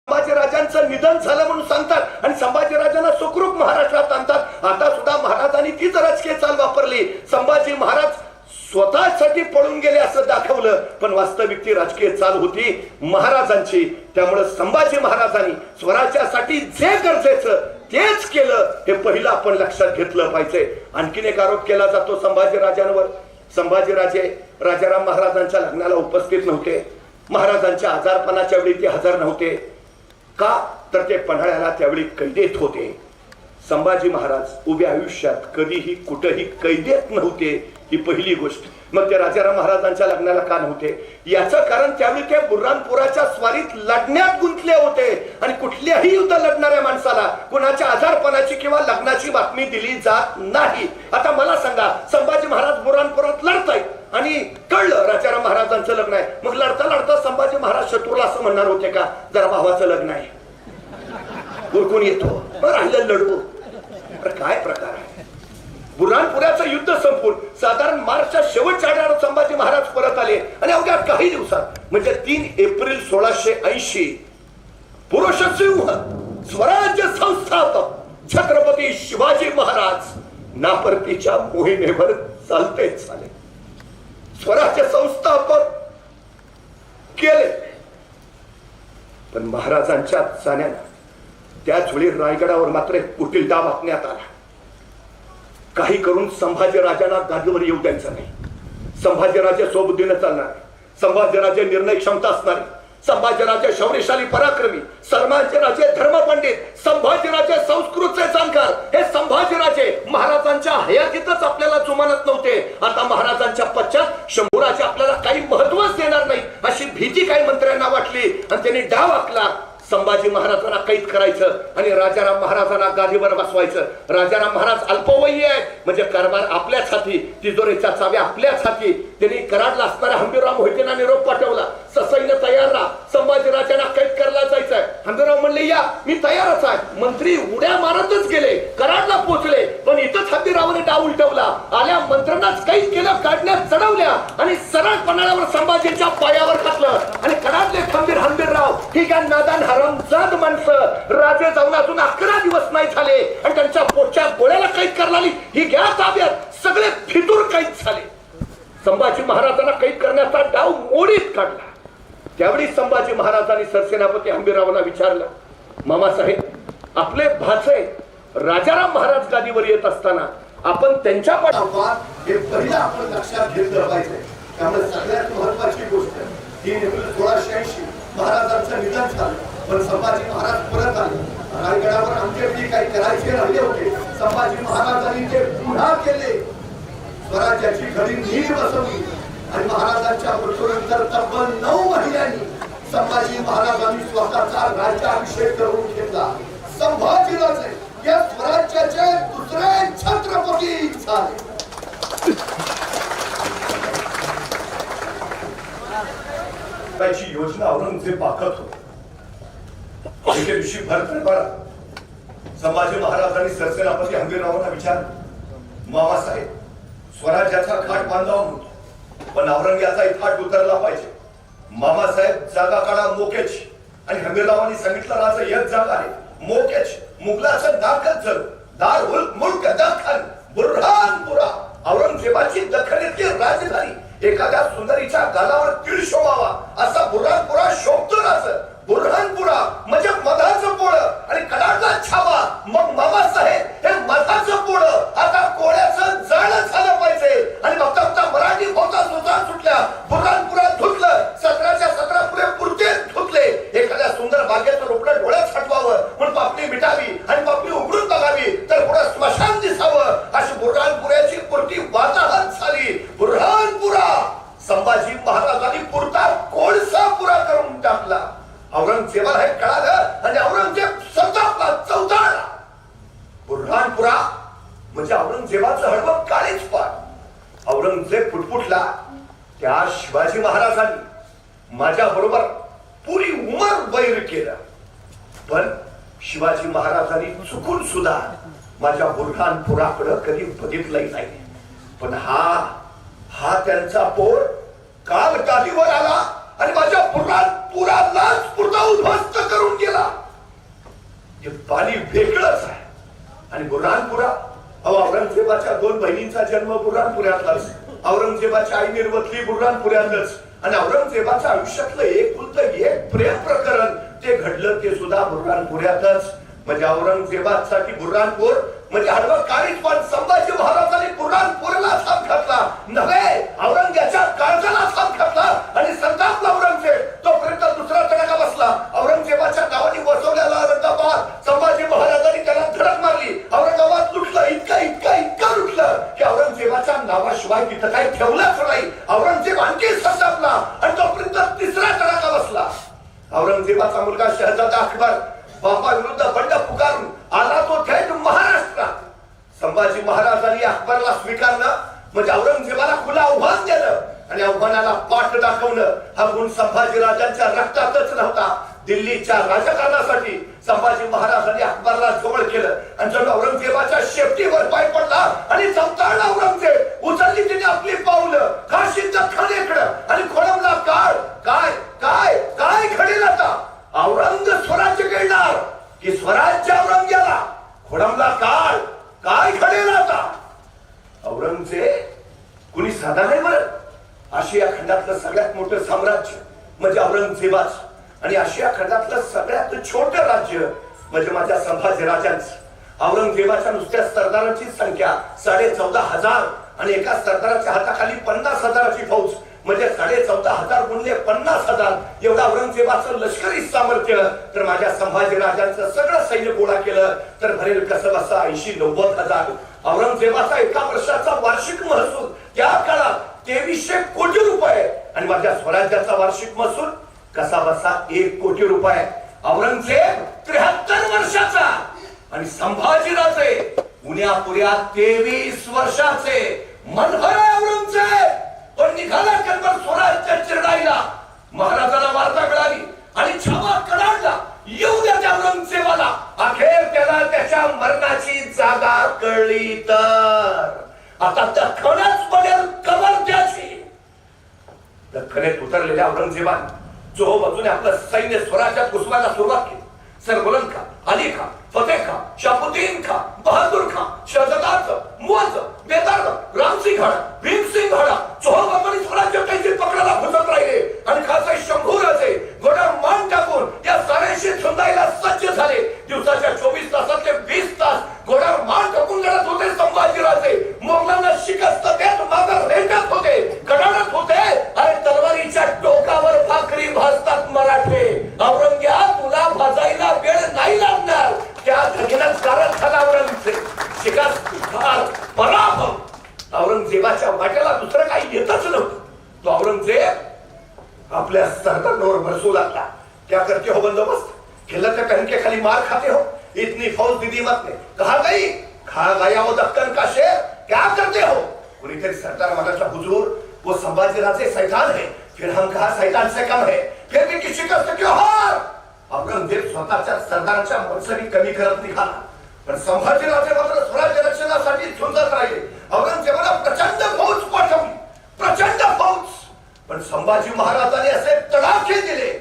संभाजीराजांचं निधन झालं म्हणून सांगतात आणि संभाजीराजांना सुखरूप महाराष्ट्रात आणतात। आता सुद्धा महाराजांनी तीच राजकीय चाल वापरली। संभाजी महाराज स्वतःसाठी पळून गेले असं दाखवलं, पण वास्तविक ती राजकीय चाल होती महाराजांची। त्यामुळे संभाजी महाराजांनी स्वराज्यासाठी जे गरजेचं तेच केलं, हे पहिलं आपण लक्षात घेतलं पाहिजे। आणखीन एक आरोप केला जातो संभाजीराजांवर। संभाजीराजे राजाराम महाराजांच्या लग्नाला उपस्थित नव्हते। महाराजांच्या आजारपणाच्या वेळी ते हजर नव्हते का, तर ते पन्हाळ्याला त्यावेळी कैदेत होते। संभाजी महाराज उभ्या आयुष्यात कधीही कुठेही कैदेत नव्हते, ही पहिली गोष्ट। मग ते राजाराम महाराजांच्या लग्नाला का नव्हते, याचं कारण त्यावेळी ते बुर्हानपुराच्या स्वारीत लढण्यात गुंतले होते आणि कुठल्याही युद्ध लढणाऱ्या माणसाला कुणाच्या आजारपणाची किंवा लग्नाची बातमी दिली जात नाही। आता मला सांगा, संभाजी महाराज बुर्हानपुरात लढतायत आणि कळलं राजाराम महाराजांचं लग्न आहे, मग लढता लढता संभाजी महाराज शत्रूला असं म्हणणार होते का, जरा भावाचं लग्न आहे, उरकून येतो राहिलं लढवू? काय प्रकार आहे? बुर्हानपुराचं युद्ध संपून साधारण मार्चच्या शेवटच्या आठवड्यात संभाजी महाराज परत आले आणि अवघ्या काही दिवसात म्हणजे 3 एप्रिल 1680 पुरुषसिंह स्वराज्य संस्थापक छत्रपती शिवाजी महाराज नापरतीच्या मोहिमेवर चालते झाले। स्वराज्य संस्थापक केले, पण महाराजांच्या जाण्यानं त्याच वेळी रायगडावर मात्र एक कुटील डाव आखण्यात आला। काही करून संभाजीराजांना गादीवर येऊ द्यायचं नाही। संभाजीराजे सोबतीने चालणार, संभाजीराजे निर्णय क्षमता असणारे, संभाजीराजे शौर्यशाली पराक्रमी, संभाजीराजे धर्मपंडित, संभाजीराजे संस्कृतचे जाणकार, हे संभाजीराजे महाराजांच्या हयातीतच आपल्याला जुमानत नव्हते। आता महाराजांच्या पश्चात शंभूराजे आपल्याला काही महत्वच देणार नाही अशी भीती काही मंत्र्यांना वाटली आणि त्यांनी डाव आखला। संभाजी महाराजांना कैद करायचं आणि राजाराम महाराजांना गादीवर बसवायचं। राजाराम महाराज अल्पवयी आहेत म्हणजे कारभार आपल्याच हाती, तिजोरीच्या चाव्या आपल्याच हाती। त्यांनी कराडला असणाऱ्या हंबीरराव मोहितेंना निरोप पाठवला, ससैन्य तयार राहा, संभाजी राजांना कैद करायला जायचंय। हंबीरराव म्हणले या, मी तयारच आहे। मंत्री उड्या मारतच गेले, कराडला पोहोचले, पण इथंच हंबीररावाने डाव उलटवला। आल्या मंत्र्यांनाच कैद केलं, काढण्यात चढवल्या आणि सरळ पन्हाळ्यावर संभाजींच्या पायावर घातलं आणि कराडले हंबीरराव ही काय नादान हरामजाद माणसं, राजे जाऊन अजून 11 दिवस नाही झाले आणि त्यांच्या पोटच्या गोळ्याला कैद करणारी ही घ्या ताब्यात, सगळे फितूर कैद झाले। संभाजी महाराजांना कैद करण्याचा डाव मोडीत काढला। त्यावेळी संभाजी महाराजांनी सरसेनापती हंबीररावांना विचारलं, मामासाहेब आपले भाचे राजाराम महाराज गादीवर येत असताना आपण त्यांच्या हे पहिलं आपण लक्षात घेतलं पाहिजे। त्यामुळे सगळ्यात महत्वाची गोष्ट 3 एप्रिल 1680 महाराजांचं निधन झालं, पण संभाजी महाराज परत आले। रायगडावर अंत्यविधी काही करायचे राहिले होते, संभाजी महाराजांनी ते पुन्हा केले। स्वराज्याची घडी नीट बसवली आणि महाराजांच्या मृत्यूनंतर तब्बल 9 महिन्यांनी संभाजी महाराजांनी स्वतःचा राज्याभिषेक करून घेतला। संभाजीराजे या स्वराज्याचे दुसरे छत्रपती झाले। त्याची योजना औरंगजेब आखत होते। एके दिवशी भरभराट संभाजी महाराजांनी सरसेनापती हंबीररावांना विचारलं, मामासाहेब स्वराज्याचा घाट बांधावा म्हणतो, पण औरंग्याचाही थाट उतरला पाहिजे। मामासाहेब जागा काढा मोक्याची, आणि हंबीररावांनी सांगितलं राजा एक जागा आहे मोक्याची, मुघलाचं नाकच जर दार मुल्क दखन बुरहानपुरा, औरंगजेबाची दखनीतली राजधानी एखाद्या सुंदरीच्या गालावर तीळ शोभावा असा बुरहानपुरा शोभतो राज। बुरहानपुरा म्हणजे मधाचं पोळं आणि कडाडला छावा, मग मामासाहेब हे मधाचं पोळं आता कोळ्याचं जाळं झालं पाहिजे। आणि बघता बघता मराठी होता सुटल्या, बुरहानपुरात धुतलं, 17च्या 17 पुरे पुरते धुतले। एखाद्या सुंदर बागेचं रोपडं डोळ्यात हटवावं म्हणून पापणी मिटावी आणि पापणी उघडून बघावी तर पुढे स्मशान दिसावं, अशी बुरहानपुऱ्याची पुरती वाताहत झाली। बुरहानपुरा संभाजी महाराजांनी पुरता कोळसा पुरा करून टाकला। औरंगजेबाला हे कळालं आणि औरंगजेब संतापला, चौदाळला। बुरहानपुरा म्हणजे औरंगजेबाचं हळवं काळीच पाड। औरंगजेब फुटफुटला, त्या शिवाजी महाराजांनी माझ्या बरोबर पुरी उमर वैर केला, पण शिवाजी महाराजांनी चुकून सुद्धा माझ्या बुरहानपुराकडे कधी बघितलंही नाही। पण हा त्यांचा पोर काल गादीवर आला आणि माझ्या बुरहानपुरा बुराणपुरालाच पुन्हा उद्ध्वस्त करून गेला. हे पाणी वेगळंच आहे. आणि बुऱ्हाणपुरा, औरंगजेबाच्या 2 बहिणींचा जन्म बुऱ्हाणपुऱ्यातलाच, औरंगजेबाच्या आई निर्वतली बुऱ्हाणपुऱ्यातच, आणि औरंगजेबाच्या आयुष्यातलं एक प्रेम प्रकरण ते घडलं ते सुद्धा बुऱ्हाणपुऱ्यातच. म्हणजे औरंगजेबासाठी बुऱ्हाणपूर म्हणजे हळवं काळीच, पण संभाजी महाराजांनी बुऱ्हाणपूरला थांब घातला नव्हे, औरंग्याच्या काळजाला थांब घातला. आणि संतापला औरंगजेब. तोपर्यंत दुसरा तडाखा बसला. औरंगजेबाच्या नावाने बसवलेला औरंगाबाद, संभाजी महाराजांनी त्याला धडक मारली. औरंगाबाद लुटलं, इतका लुटलं की औरंगजेबाच्या नावाशिवाय तिथं काही ठेवलंच नाही. औरंगजेब आणखी संतापला. आणि तोपर्यंत तिसरा तडाखा बसला. औरंगजेबाचा मुलगा शहजादा अकबर बापा विरुद्ध बंड पुकारून आला तो थेट महाराष्ट्रात. संभाजी महाराजांनी अकबरला स्वीकारलं म्हणजे औरंगजेबाला खुलं आव्हान दिलं. आणि आव्हानाला पाठ दाखवणं हा गुण संभाजी राजांच्या रक्तातच नव्हता. दिल्लीच्या राजकारणासाठी संभाजी महाराजांनी अकबरला जवळ केलं आणि जर औरंगजेबाच्या शेपटीवर पाय पडला आणि चौताळला औरंगजेब. उचलली तिने आपली पावलं काशीच्या खाणेकडं आणि खोडमला काळ. काय काय काय घडेल आता? औरंग स्वराज्य घेणार की स्वराज्य औरंग्याला? खोडमला काळ. काय घडेल आता? औरंगजेब कुणी साधा नाही बरं. आशिया खंडातलं सगळ्यात मोठं साम्राज्य म्हणजे औरंगजेबाच, आणि आशिया खंडातलं सगळ्यात छोटं राज्य म्हणजे माझ्या संभाजी राजांचं. औरंगजेबाच्या नुसत्या सरदारांची संख्या 14,500 आणि एका सरदाराच्या हाताखाली 50,000ची फौज म्हणजे 14,500 गुणिले 50,000 एवढा औरंगजेबाचं लष्करी सामर्थ्य. तर माझ्या संभाजी राजांचं सगळं सैन्य गोळा केलं तर भरेल कसं बसा 80-90,000. औरंगजेबाचा एका वर्षाचा वार्षिक महसूल त्या काळात 2300 कोटी रुपये आणि माझ्या स्वराज्याचा वार्षिक महसूल कसा बसा 1 कोटी रुपये. औरंगजेब 73 वर्षाचा आणि संभाजीराजे पुण्यापुऱ्या 23 वर्षाचे. मनभर औरंगजेब पण निघाला कनबर स्वराज्य चिरडायला. महाराजाला वार्ता मिळाली आणि छावा कडाडला. येऊ द्या त्या औरंगजेबाला. अखेर त्याला त्याच्या मरणाची जागा कळली तर आता दख्खनच पडेल कबर त्याची. दख्खनेत उतरलेल्या औरंगजेबाने चोहो बाजूने आपलं सैन्य स्वराज्यात घुसवायला सुरुवात केली. सरबुलंद खान, अली खान, फतेह खान, शाहबुद्दीन खान, बहादूर खान, शहजादा, मुअज्ज, बेतार, रामसिंग हाडा, भीमसिंग हाडा चोहो बाजूने स्वराज्य कैदी पकडायला घुसत राहिले. आणि खासे शंभूराजे घोड्यावर मान टाकून या साऱ्याशी झुंजायला सज्ज झाले. दिवसाच्या 24 तासातले 20 तास घोड्यावर मान टाकून लढत होते संभाजीराजे. मोगलांना शिकस्त देत मागं रेटत होते, कडाडत होते. आणि तलवारीच्या टोकावर भाकरी भाजतात मराठे. औरंग्या तुला भाजायला वेळ नाही लागणार. त्या धगीनच कारण झाला औरंगजेब. शिकस्त पराभव. औरंगजेबाच्या वाट्याला दुसरं काही येतच नव्हतं. तो औरंगजेब आपल्या सरदारांवर बरसू लागला. क्या करते हो बंदोबस्त? खिल्लत पहन के खाली मार खाते हो. इतनी फौज दीदी मत ने कहा गई, खा गया वो दक्कन का शेर. क्या करते हो? कुणीतरी सरदार म्हणाला, हुजूर वो संभाजी राजे शैतान है. फिर हम कहा शैतान से कम है. फिर भी किसी शिकस्त क्यों हार? औरंगजेब स्वतःच्या सरदाराच्या मनसरी कमी करत निघाला. पण संभाजी राजे मात्र स्वराज्य रक्षणासाठी झुंजत राहिले. औरंगजेबाला प्रचंड फौज पाठवली, प्रचंड फौज. पण संभाजी महाराजांनी असे तडाखे दिले.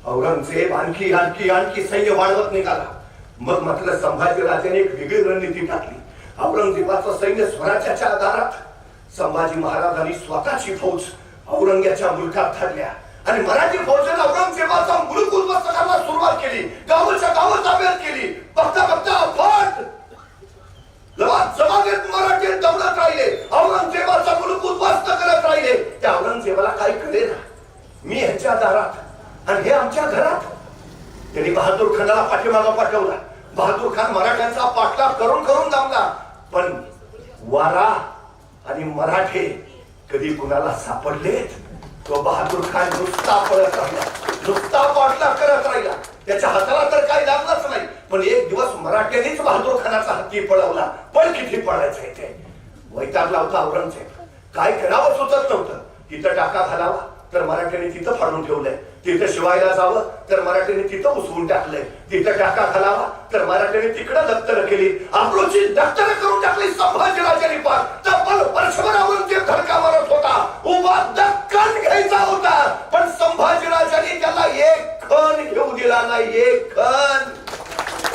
औरंगजेब आणखी आणखी आणखी सैन्य वाढवत निघाला. मग मात्र संभाजी राजाने एक वेगळी रणनीती टाकली. औरंगजेबाचं सैन्य स्वराज्याच्या आधारात. संभाजी महाराजांनी स्वतःची फौज औरंग्याच्या मुलकात धाडल्या आणि मराठी फौजेने औरंगजेबाचा मुलूक उद्ध्वस्त करायला सुरुवात केली. गावाच्या गावात ताब्यात केली. बघता बघता अफाट जमागेत मराठी दौडत राहिले. औरंगजेबाचा मुलूक उद्ध्वस्त करत राहिले. त्या औरंगजेबाला काय कळेना. मी ह्याच्या दारात आणि हे आमच्या घरात. त्यांनी बहादूर खानाला पाठीमागं पाठवला. बहादूर खान मराठ्यांचा पाठलाग करून करून दामला. पण वारा आणि मराठे कधी कुणाला सापडलेत? तो बहादूर खान नुसता पळत राहिला, नुसता पाठलाग करत राहिला. त्याच्या हाताला तर काही लागलंच नाही. पण एक दिवस मराठ्यांनीच बहादूर खानाचा हत्ती पळवला. पण किती पळायचंय ते वैतागला होता औरंगजेब. काय करावं सुचत नव्हतं. तिथं टाका घालावा तर मराठ्यांनी तिथं फाडून ठेवलंय. तिथं शिवायला जावं तर मराठ्यांनी तिथं उसवून टाकलंय. तिथं टाका घालावा तर मराठ्यांनी तिकडं दप्तर केली. अब्रूची दप्तर करून टाकली संभाजीराजांनी. पार तब्बल वर्षभर औरंगजेब धडका मारत होता. उभा दक्कन घ्यायचा होता. पण संभाजीराज दिला नाही एक खण